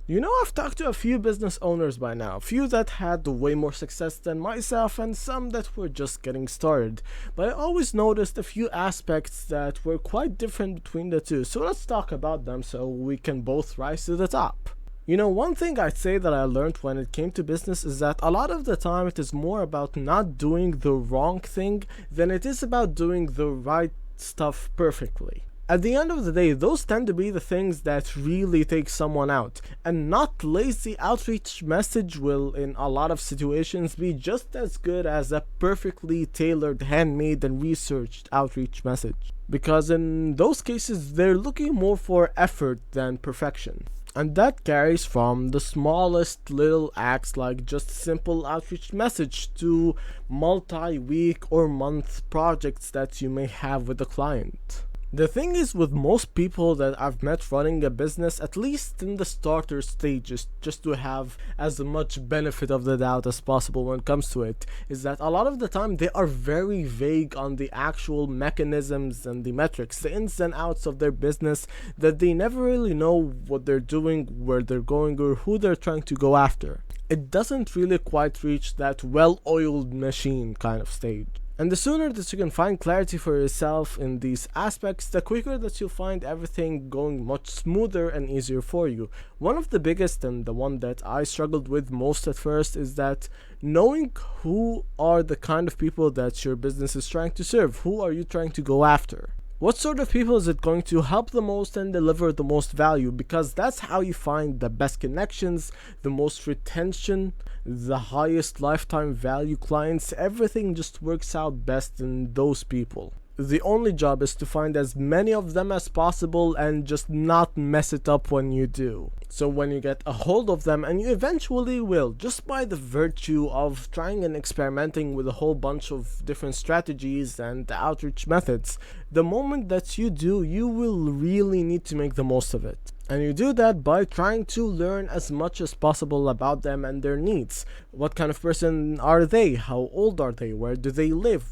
You know, I've talked to a few business owners by now, a few that had way more success than myself, and some that were just getting started. But I always noticed a few aspects that were quite different between the two, so let's talk about them so we can both rise to the top. You know, one thing I'd say that I learned when it came to business is that a lot of the time it is more about not doing the wrong thing than it is about doing the right stuff perfectly. At the end of the day, those tend to be the things that really take someone out. And not lazy outreach message will, in a lot of situations, be just as good as a perfectly tailored, handmade, and researched outreach message. Because in those cases, they're looking more for effort than perfection. And that carries from the smallest little acts like just simple outreach message to multi-week or month projects that you may have with a client. The thing is with most people that I've met running a business, at least in the starter stages, just to have as much benefit of the doubt as possible when it comes to it, is that a lot of the time they are very vague on the actual mechanisms and the metrics, the ins and outs of their business, that they never really know what they're doing, where they're going, or who they're trying to go after. It doesn't really quite reach that well-oiled machine kind of stage. And the sooner that you can find clarity for yourself in these aspects, the quicker that you'll find everything going much smoother and easier for you. One of the biggest and the one that I struggled with most at first is that knowing who are the kind of people that your business is trying to serve. Who are you trying to go after? What sort of people is it going to help the most and deliver the most value? Because that's how you find the best connections, the most retention, the highest lifetime value clients. Everything just works out best in those people. The only job is to find as many of them as possible and just not mess it up when you do. So when you get a hold of them, and you eventually will, just by the virtue of trying and experimenting with a whole bunch of different strategies and outreach methods, the moment that you do, you will really need to make the most of it. And you do that by trying to learn as much as possible about them and their needs. What kind of person are they? How old are they? Where do they live?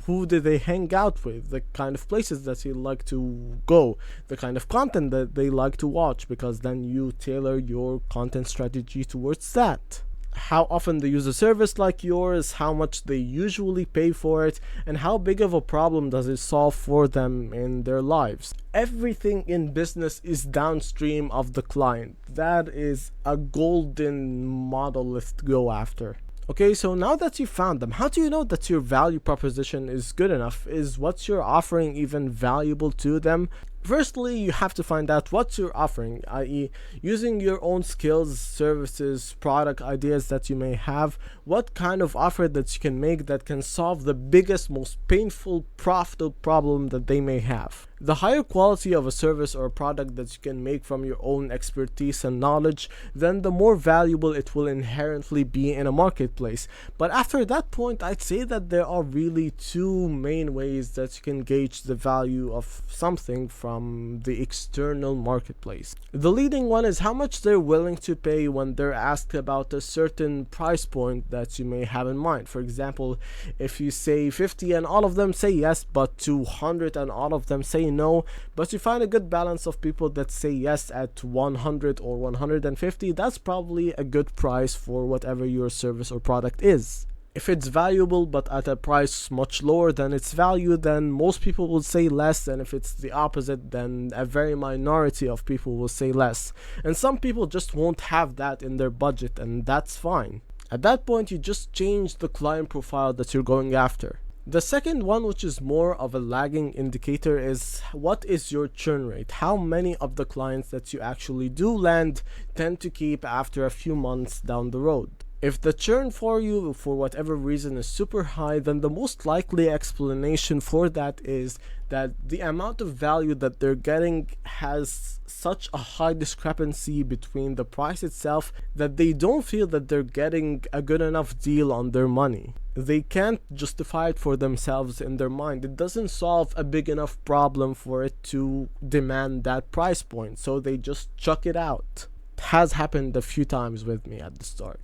Who do they hang out with? The kind of places that they like to go. The kind of content that they like to watch, because then you tailor your content strategy towards that. How often they use a service like yours, how much they usually pay for it, and how big of a problem does it solve for them in their lives. Everything in business is downstream of the client. That is a golden monolith to go after. Okay, so now that you found them, how do you know that your value proposition is good enough? Is what you're offering even valuable to them? Firstly, you have to find out what you're offering, i.e., using your own skills, services, product ideas that you may have, what kind of offer that you can make that can solve the biggest, most painful, profitable problem that they may have. The higher quality of a service or a product that you can make from your own expertise and knowledge, then the more valuable it will inherently be in a marketplace. But after that point, I'd say that there are really two main ways that you can gauge the value of something from the external marketplace. The leading one is how much they're willing to pay when they're asked about a certain price point that you may have in mind. For example, if you say 50 and all of them say yes, but 200 and all of them say no, but you find a good balance of people that say yes at 100 or 150, that's probably a good price for whatever your service or product is. If it's valuable but at a price much lower than its value, then most people will say less, and if it's the opposite, then a very minority of people will say less. And some people just won't have that in their budget, and that's fine. At that point, you just change the client profile that you're going after. The second one, which is more of a lagging indicator, is what is your churn rate? How many of the clients that you actually do land tend to keep after a few months down the road? If the churn for you, for whatever reason, is super high, then the most likely explanation for that is that the amount of value that they're getting has such a high discrepancy between the price itself that they don't feel that they're getting a good enough deal on their money. They can't justify it for themselves in their mind. It doesn't solve a big enough problem for it to demand that price point, so they just chuck it out. It has happened a few times with me at the start.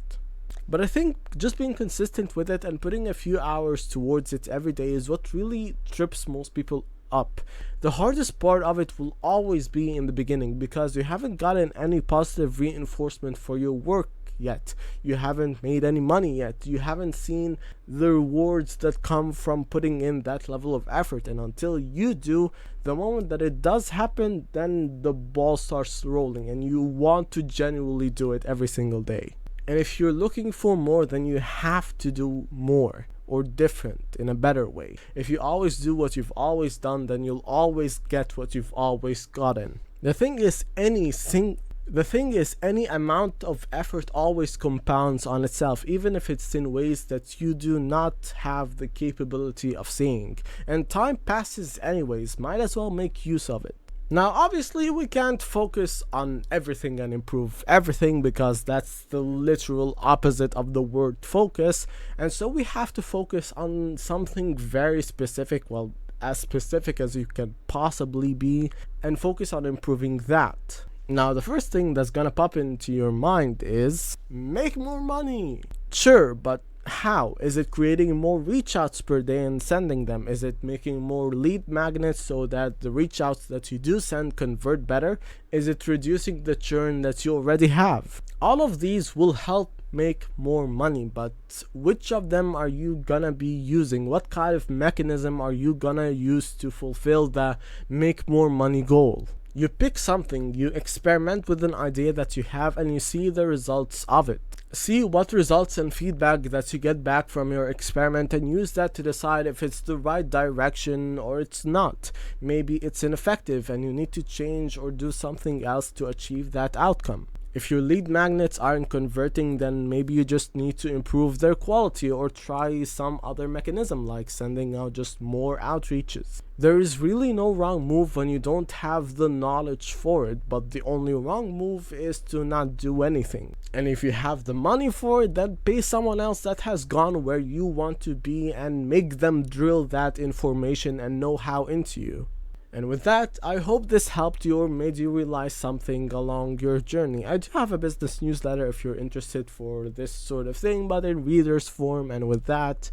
But I think just being consistent with it and putting a few hours towards it every day is what really trips most people up. The hardest part of it will always be in the beginning because you haven't gotten any positive reinforcement for your work yet. You haven't made any money yet. You haven't seen the rewards that come from putting in that level of effort. And until you do, the moment that it does happen, then the ball starts rolling and you want to genuinely do it every single day. And if you're looking for more, then you have to do more or different in a better way. If you always do what you've always done, then you'll always get what you've always gotten. The thing is, any amount of effort always compounds on itself, even if it's in ways that you do not have the capability of seeing. And time passes anyways, might as well make use of it. Now, obviously, we can't focus on everything and improve everything because that's the literal opposite of the word focus. And so we have to focus on something very specific, well, as specific as you can possibly be, and focus on improving that. Now, the first thing that's gonna pop into your mind is make more money. Sure, but how? Is it creating more reach outs per day and sending them? Is it making more lead magnets so that the reach outs that you do send convert better? Is it reducing the churn that you already have? All of these will help make more money, but which of them are you gonna be using? What kind of mechanism are you gonna use to fulfill the make more money goal? You pick something, you experiment with an idea that you have, and you see the results of it. See what results and feedback that you get back from your experiment and use that to decide if it's the right direction or it's not. Maybe it's ineffective and you need to change or do something else to achieve that outcome. If your lead magnets aren't converting, then maybe you just need to improve their quality or try some other mechanism like sending out just more outreaches. There is really no wrong move when you don't have the knowledge for it, but the only wrong move is to not do anything. And if you have the money for it, then pay someone else that has gone where you want to be and make them drill that information and know-how into you. And with that, I hope this helped you or made you realize something along your journey. I do have a business newsletter if you're interested for this sort of thing, but in reader's form. And with that,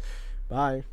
bye.